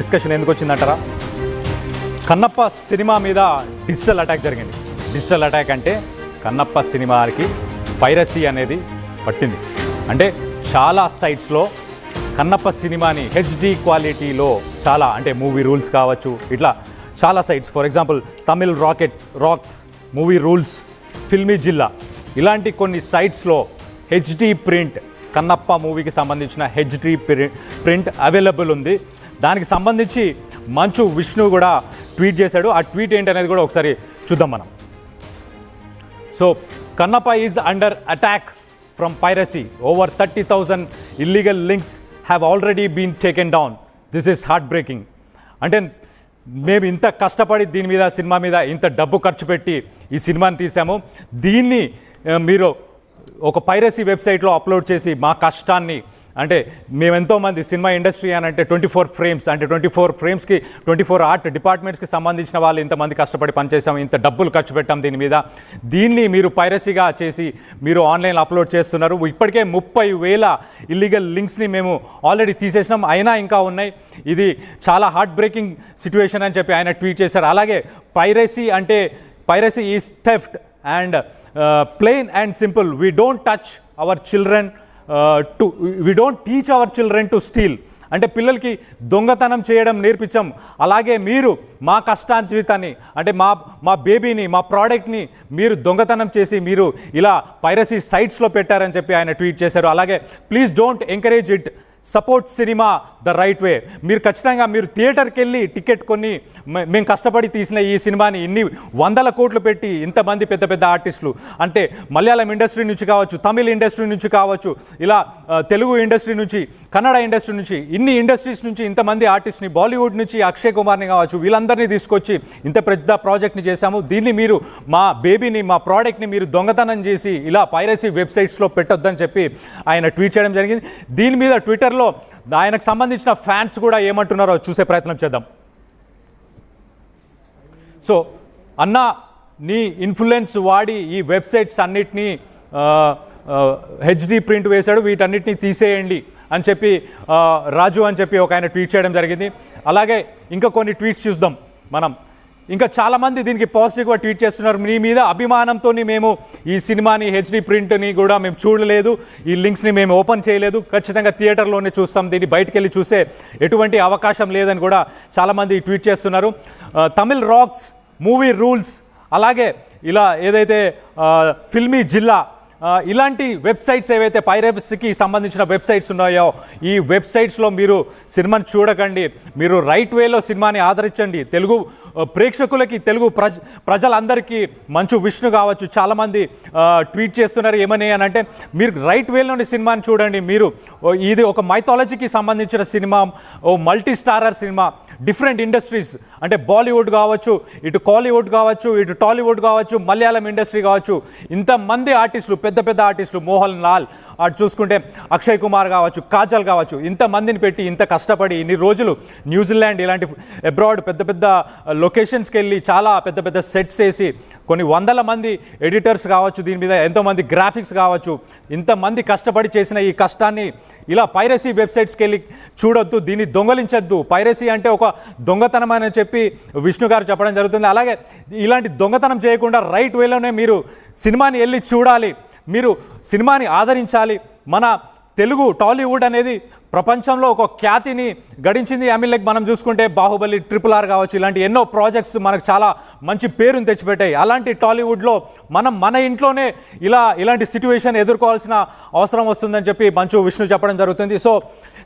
Discussion ఎందుకు వచ్చిందంటారా? Kannappa cinema మీద digital attack జరిగింది. డిజిటల్ అటాక్ అంటే కన్నప్ప సినిమాకి పైరసీ అనేది పట్టింది. అంటే చాలా సైట్స్లో కన్నప్ప సినిమాని హెచ్డి క్వాలిటీలో చాలా అంటే మూవీ రూల్స్ కావచ్చు, ఇట్లా చాలా sites, for example Tamil rocks, movie rules, Filmyzilla, ఇలాంటి కొన్ని సైట్స్లో హెచ్డి ప్రింట్, కన్నప్ప మూవీకి సంబంధించిన హెచ్డి ప్రింట్ అవైలబుల్ ఉంది. దానికి సంబంధించి మంచు విష్ణు కూడా ట్వీట్ చేశాడు. ఆ ట్వీట్ ఏంటనేది కూడా ఒకసారి చూద్దాం మనం. So Kannappa is under attack from piracy. Over 30,000 illegal links have already been taken down. This is heartbreaking. అంటే మేము ఇంత కష్టపడి దీని మీద, సినిమా మీద ఇంత డబ్బు ఖర్చు పెట్టి ఈ సినిమాని తీసాము. దీన్ని మీరు ఒక పైరసీ వెబ్సైట్లో అప్లోడ్ చేసి మా కష్టాన్ని, అంటే మేము ఎంతోమంది సినిమా ఇండస్ట్రీ అని అంటే 24 ఫ్రేమ్స్, అంటే 24 ఫ్రేమ్స్కి 24 ఆర్ట్ డిపార్ట్మెంట్స్కి సంబంధించిన వాళ్ళు ఇంతమంది కష్టపడి పనిచేసాం, ఇంత డబ్బులు ఖర్చు పెట్టాం దీని మీద. దీన్ని మీరు పైరసీగా చేసి మీరు ఆన్లైన్లో అప్లోడ్ చేస్తున్నారు. ఇప్పటికే 30,000 ఇల్లీగల్ లింక్స్ని మేము ఆల్రెడీ తీసేసినాం, అయినా ఇంకా ఉన్నాయి. ఇది చాలా హార్ట్ బ్రేకింగ్ సిచ్యువేషన్ అని చెప్పి ఆయన ట్వీట్ చేశారు. అలాగే పైరసీ అంటే piracy is theft and plain and simple. We don't touch our children we don't teach our children to steal. అంటే పిల్లలకి దొంగతనం చేయడం నేర్పించాం. అలాగే మీరు మా కష్టార్జితాన్ని, అంటే మా బేబీని, మా ప్రోడక్ట్ని మీరు దొంగతనం చేసి మీరు ఇలా పైరసీ సైట్స్లో పెట్టారని చెప్పి ఆయన ట్వీట్ చేశారు. అలాగే please don't encourage it, support cinema the right way. మీరు ఖచ్చితంగా మీరు థియేటర్కి వెళ్ళి టికెట్ కొని, మేము కష్టపడి తీసిన ఈ సినిమాని ఇన్ని 100 కోట్లు పెట్టి ఇంతమంది పెద్ద పెద్ద ఆర్టిస్టులు, అంటే మలయాళం ఇండస్ట్రీ నుంచి కావచ్చు, తమిళ్ ఇండస్ట్రీ నుంచి కావచ్చు, ఇలా తెలుగు ఇండస్ట్రీ నుంచి, కన్నడ ఇండస్ట్రీ నుంచి, ఇన్ని ఇండస్ట్రీస్ నుంచి ఇంతమంది ఆర్టిస్ట్ని, బాలీవుడ్ నుంచి అక్షయ్ కుమార్ని కావచ్చు, వీళ్ళందరినీ తీసుకొచ్చి ఇంత పెద్ద ప్రాజెక్ట్ని చేశాము. దీన్ని మీరు మా బేబీని, మా ప్రోడక్ట్ని మీరు దొంగతనం చేసి ఇలా పైరసీ వెబ్సైట్స్లో పెట్టొద్దని చెప్పి ఆయన ట్వీట్ చేయడం జరిగింది. దీని మీద ట్విట్టర్లో ఆయనకు సంబంధించిన ఫ్యాన్స్ కూడా ఏమంటున్నారో చూసే ప్రయత్నం చేద్దాం. సో అన్న, నీ ఇన్ఫ్లుయెన్స్ వాడి ఈ వెబ్సైట్స్ అన్నిటినీ హెచ్డి ప్రింట్ వేశాడు, వీటన్నిటిని తీసేయండి అని చెప్పి రాజు అని చెప్పి ఒక ఆయన ట్వీట్ చేయడం జరిగింది. అలాగే ఇంకా కొన్ని ట్వీట్స్ చూద్దాం మనం. ఇంకా చాలామంది దీనికి పాజిటివ్గా ట్వీట్ చేస్తున్నారు. మీ మీద అభిమానంతో మేము ఈ సినిమాని హెచ్డి ప్రింట్ని కూడా మేము చూడలేదు, ఈ లింక్స్ని మేము ఓపెన్ చేయలేదు, ఖచ్చితంగా థియేటర్లోనే చూస్తాం, దీన్ని బయటకు వెళ్ళి చూసే ఎటువంటి అవకాశం లేదని కూడా చాలామంది ట్వీట్ చేస్తున్నారు. తమిళ్ రాక్స్, మూవీ రూల్స్, అలాగే ఇలా ఏదైతే ఫిల్మీ జిల్లా, ఇలాంటి వెబ్సైట్స్ ఏవైతే పైరసీకి సంబంధించిన వెబ్సైట్స్ ఉన్నాయో ఈ వెబ్సైట్స్లో మీరు సినిమాని చూడకండి, మీరు రైట్ వేలో సినిమాని ఆదరించండి. తెలుగు ప్రేక్షకులకి, తెలుగు ప్రజలందరికీ మంచు విష్ణు కావచ్చు చాలామంది ట్వీట్ చేస్తున్నారు. ఏమని అని అంటే మీరు రైట్ వేలోని సినిమాని చూడండి. మీరు ఇది ఒక మైథాలజీకి సంబంధించిన సినిమా, ఓ మల్టీ స్టారర్ సినిమా, డిఫరెంట్ ఇండస్ట్రీస్, అంటే బాలీవుడ్ కావచ్చు, ఇటు కాలీవుడ్ కావచ్చు, ఇటు టాలీవుడ్ కావచ్చు, మలయాళం ఇండస్ట్రీ కావచ్చు, ఇంతమంది ఆర్టిస్టులు, పెద్ద పెద్ద ఆర్టిస్టులు, మోహన్ లాల్, అటు చూసుకుంటే అక్షయ్ కుమార్ కావచ్చు, కాజల్ కావచ్చు, ఇంతమందిని పెట్టి ఇంత కష్టపడి ఇన్ని రోజులు న్యూజిలాండ్ ఇలాంటి అబ్రాడ్ పెద్ద పెద్ద లొకేషన్స్కి వెళ్ళి చాలా పెద్ద పెద్ద సెట్స్ వేసి కొన్ని 100 మంది ఎడిటర్స్ కావచ్చు, దీని మీద ఎంతోమంది గ్రాఫిక్స్ కావచ్చు, ఇంతమంది కష్టపడి చేసిన ఈ కష్టాన్ని ఇలా పైరసీ వెబ్సైట్స్కి వెళ్ళి చూడొద్దు, దీన్ని దొంగలించొద్దు. పైరసీ అంటే ఒక దొంగతనం అని చెప్పి విష్ణు గారు చెప్పడం జరుగుతుంది. అలాగే ఇలాంటి దొంగతనం చేయకుండా రైట్ వేలోనే మీరు సినిమాని వెళ్ళి చూడాలి, మీరు సినిమాని ఆదరించాలి. మన తెలుగు టాలీవుడ్ అనేది ప్రపంచంలో ఒక ఖ్యాతిని గడించింది. లైక్ మనం చూసుకుంటే బాహుబలి, RRR కావచ్చు, ఇలాంటి ఎన్నో ప్రాజెక్ట్స్ మనకు చాలా మంచి పేరుని తెచ్చిపెట్టాయి. అలాంటి టాలీవుడ్లో మన ఇంట్లోనే ఇలాంటి సిచ్యువేషన్ ఎదుర్కోవాల్సిన అవసరం వస్తుందని చెప్పి మంచు విష్ణు చెప్పడం జరుగుతుంది. సో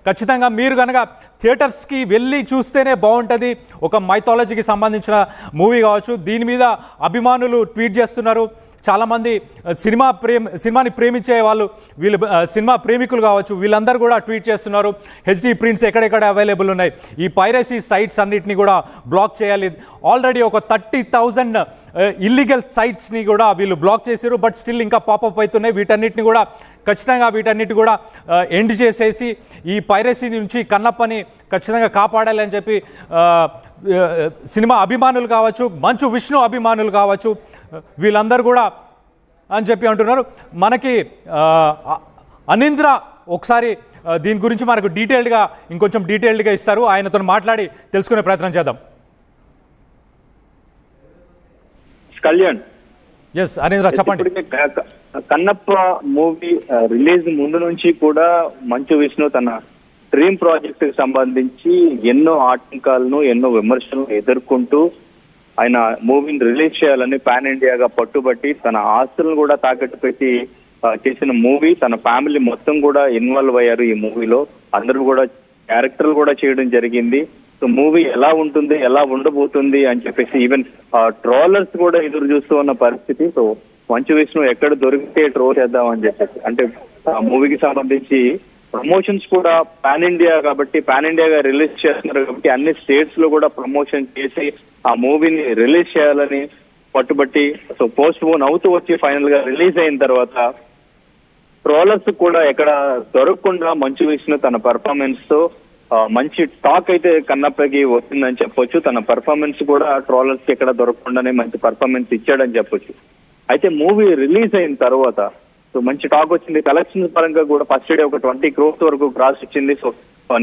ఖచ్చితంగా మీరు కనుక థియేటర్స్కి వెళ్ళి చూస్తేనే బాగుంటుంది. ఒక మైథాలజీకి సంబంధించిన మూవీ కావచ్చు, దీని మీద అభిమానులు ట్వీట్ చేస్తున్నారు. చాలామంది సినిమాని ప్రేమించే వాళ్ళు, వీళ్ళు సినిమా ప్రేమికులు కావచ్చు, వీళ్ళందరూ కూడా ట్వీట్ చేస్తున్నారు. హెచ్డి ప్రింట్స్ ఎక్కడెక్కడ అవైలబుల్ ఉన్నాయి, ఈ పైరసీ సైట్స్ అన్నిటిని కూడా బ్లాక్ చేయాలి. ఆల్రెడీ ఒక 30,000 ఇల్లీగల్ సైట్స్ని కూడా వీళ్ళు బ్లాక్ చేశారు. బట్ స్టిల్ ఇంకా పాపప్ అవుతున్నాయి. వీటన్నిటిని కూడా ఖచ్చితంగా ఎండ్ చేసేసి ఈ పైరసీ నుంచి కన్నప్పని ఖచ్చితంగా కాపాడాలి అని చెప్పి సినిమా అభిమానులు కావచ్చు, మంచు విష్ణు అభిమానులు కావచ్చు, వీళ్ళందరూ కూడా అని చెప్పి అంటున్నారు. మనకి అనింద్ర ఒకసారి దీని గురించి మనకు ఇంకొంచెం డీటెయిల్డ్గా ఇస్తారు. ఆయనతో మాట్లాడి తెలుసుకునే ప్రయత్నం చేద్దాం. కళ్యాణ్, ఎస్ అనేంద్ర చెప్పండి. కన్నప్ప మూవీ రిలీజ్ ముందు నుంచి కూడా మంచు విష్ణు తన డ్రీమ్ ప్రాజెక్ట్ కి సంబంధించి ఎన్నో ఆటంకాలను, ఎన్నో విమర్శలను ఎదుర్కొంటూ ఆయన మూవీని రిలీజ్ చేయాలని పాన్ ఇండియాగా పట్టుబట్టి తన ఆస్తులను కూడా తాకట్టు పెట్టి చేసిన మూవీ. తన ఫ్యామిలీ మొత్తం కూడా ఇన్వాల్వ్ అయ్యారు ఈ మూవీలో. అందరూ కూడా క్యారెక్టర్లు కూడా చేయడం జరిగింది. సో మూవీ ఎలా ఉంటుంది, ఎలా ఉండబోతుంది అని చెప్పేసి ఈవెన్ ట్రోలర్స్ కూడా ఎదురు చూస్తూ ఉన్న పరిస్థితి. సో మంచు విష్ణు ఎక్కడ దొరికితే ట్రోల్ చేద్దాం అని చెప్పేసి, అంటే ఆ మూవీకి సంబంధించి ప్రమోషన్స్ కూడా పాన్ ఇండియా కాబట్టి, పాన్ ఇండియాగా రిలీజ్ చేస్తున్నారు కాబట్టి అన్ని స్టేట్స్ లో కూడా ప్రమోషన్ చేసి ఆ మూవీని రిలీజ్ చేయాలని పట్టుబట్టి సో పోస్ట్ పోన్ అవుతూ వచ్చి ఫైనల్ గా రిలీజ్ అయిన తర్వాత ట్రోలర్స్ కూడా ఎక్కడ దొరకకుండా మంచు విష్ణు తన పర్ఫార్మెన్స్ తో మంచి టాక్ అయితే కన్నప్పకి వచ్చిందని చెప్పొచ్చు. తన పర్ఫార్మెన్స్ కూడా ట్రోలర్స్ కి ఎక్కడ దొరకకుండానే మంచి పర్ఫార్మెన్స్ ఇచ్చాడని చెప్పొచ్చు. అయితే మూవీ రిలీజ్ అయిన తర్వాత సో మంచి టాక్ వచ్చింది. కలెక్షన్స్ పరంగా కూడా ఫస్ట్ డే ఒక 20 crores వరకు క్రాస్ ఇచ్చింది. సో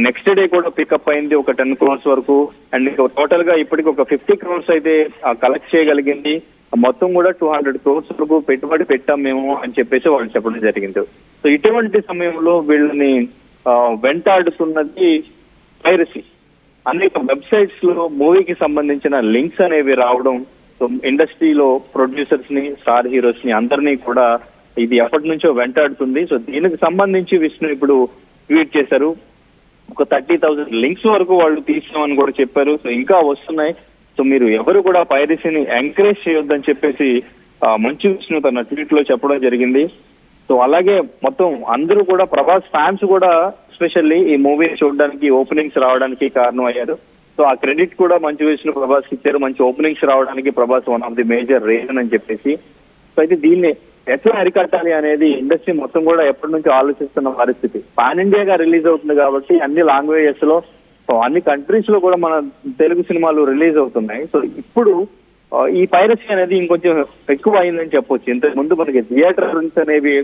నెక్స్ట్ డే కూడా పికప్ అయింది ఒక 10 crores వరకు. అండ్ టోటల్ గా ఇప్పటికి ఒక 50 crores అయితే కలెక్ట్ చేయగలిగింది. మొత్తం కూడా 200 crores వరకు పెట్టుబడి పెట్టాం మేము అని చెప్పేసి వాళ్ళు చెప్పడం జరిగింది. సో ఇటువంటి సమయంలో వీళ్ళని వెంటాడుతున్నది పైరసీ. అనేక వెబ్సైట్స్ లో మూవీకి సంబంధించిన లింక్స్ అనేవి రావడం, సో ఇండస్ట్రీలో ప్రొడ్యూసర్స్ ని, స్టార్ హీరోస్ ని అందరినీ కూడా ఇది ఎప్పటి నుంచో వెంటాడుతుంది. సో దీనికి సంబంధించి విష్ణు ఇప్పుడు ట్వీట్ చేశారు. ఒక 30,000 లింక్స్ వరకు వాళ్ళు తీసినామని కూడా చెప్పారు. సో ఇంకా వస్తున్నాయి. సో మీరు ఎవరు కూడా పైరసీని ఎంకరేజ్ చేయొద్దని చెప్పేసి మంచు విష్ణు తన ట్వీట్ లో చెప్పడం జరిగింది. సో అలాగే మొత్తం అందరూ కూడా ప్రభాస్ ఫ్యాన్స్ కూడా ఎస్పెషల్లీ ఈ మూవీ చూడడానికి, ఓపెనింగ్స్ రావడానికి కారణం అయ్యారు. సో ఆ క్రెడిట్ కూడా మంచు విష్ణు ప్రభాస్ ఇచ్చారు. మంచి ఓపెనింగ్స్ రావడానికి Prabhas one of the major reason అని చెప్పేసి. సో అయితే దీన్ని ఎట్లా అరికట్టాలి అనేది ఇండస్ట్రీ మొత్తం కూడా ఎప్పటి నుంచో ఆలోచిస్తున్న పరిస్థితి. పాన్ ఇండియాగా రిలీజ్ అవుతుంది కాబట్టి అన్ని లాంగ్వేజెస్ లో, సో అన్ని కంట్రీస్ లో కూడా మన తెలుగు సినిమాలు రిలీజ్ అవుతున్నాయి. సో ఇప్పుడు ఈ పైరసీ అనేది ఇంకొంచెం ఎక్కువ అయిందని చెప్పొచ్చు. ఇంతకు ముందు మనకి థియేటర్ లింక్స్ అనేవి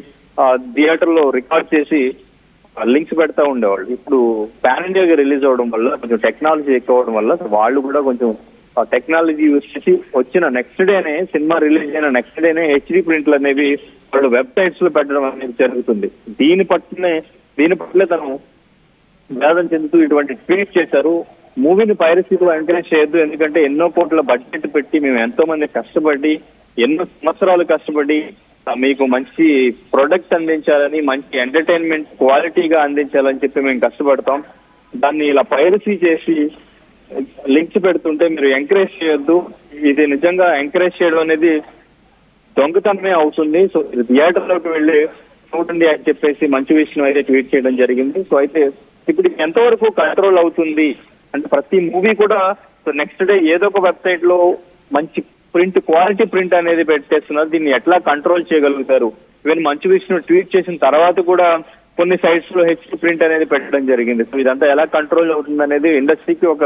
థియేటర్ లో రికార్డ్ చేసి లింక్స్ పెడతా ఉండేవాళ్ళు. ఇప్పుడు పాన్ ఇండియాగా రిలీజ్ అవడం వల్ల, కొంచెం టెక్నాలజీ ఎక్కువ అవడం వల్ల వాళ్ళు కూడా కొంచెం టెక్నాలజీ యూజ్ చేసి వచ్చిన నెక్స్ట్ డేనే, సినిమా రిలీజ్ అయిన నెక్స్ట్ డేనే హెచ్డి ప్రింట్లు అనేవి వాళ్ళు వెబ్సైట్స్ లో పెట్టడం అనేది జరుగుతుంది. దీని పట్ల తను వేదన చెందుతూ ఇటువంటి ట్వీట్ చేశారు. మూవీని పైరసీతో ఎంకరేజ్ చేయొద్దు, ఎందుకంటే ఎన్నో కోట్ల బడ్జెట్ పెట్టి మేము ఎంతో మంది కష్టపడి, ఎన్నో సంవత్సరాలు కష్టపడి మీకు మంచి ప్రొడక్ట్ అందించాలని, మంచి ఎంటర్టైన్మెంట్ క్వాలిటీగా అందించాలని చెప్పి మేము కష్టపడతాం. దాన్ని ఇలా పైరసీ చేసి లింక్స్ పెడుతుంటే మీరు ఎంకరేజ్ చేయొద్దు. ఇది నిజంగా ఎంకరేజ్ చేయడం అనేది దొంగతనమే అవుతుంది. సో ఇది థియేటర్ లోకి వెళ్ళి చూడండి అని చెప్పేసి మంచు విష్ణు అయితే ట్వీట్ చేయడం జరిగింది. సో అయితే ఇప్పుడు ఎంతవరకు కంట్రోల్ అవుతుంది అంటే ప్రతి మూవీ కూడా సో నెక్స్ట్ డే ఏదో ఒక వెబ్సైట్ లో మంచి ప్రింట్, క్వాలిటీ ప్రింట్ అనేది పెట్టేస్తున్నారు. దీన్ని ఎట్లా కంట్రోల్ చేయగలుగుతారు? ఈవెన్ మంచు విష్ణు ట్వీట్ చేసిన తర్వాత కూడా కొన్ని సైట్స్ లో హెచ్డి ప్రింట్ అనేది పెట్టడం జరిగింది. సో ఇదంతా ఎలా కంట్రోల్ అవుతుంది అనేది ఇండస్ట్రీకి ఒక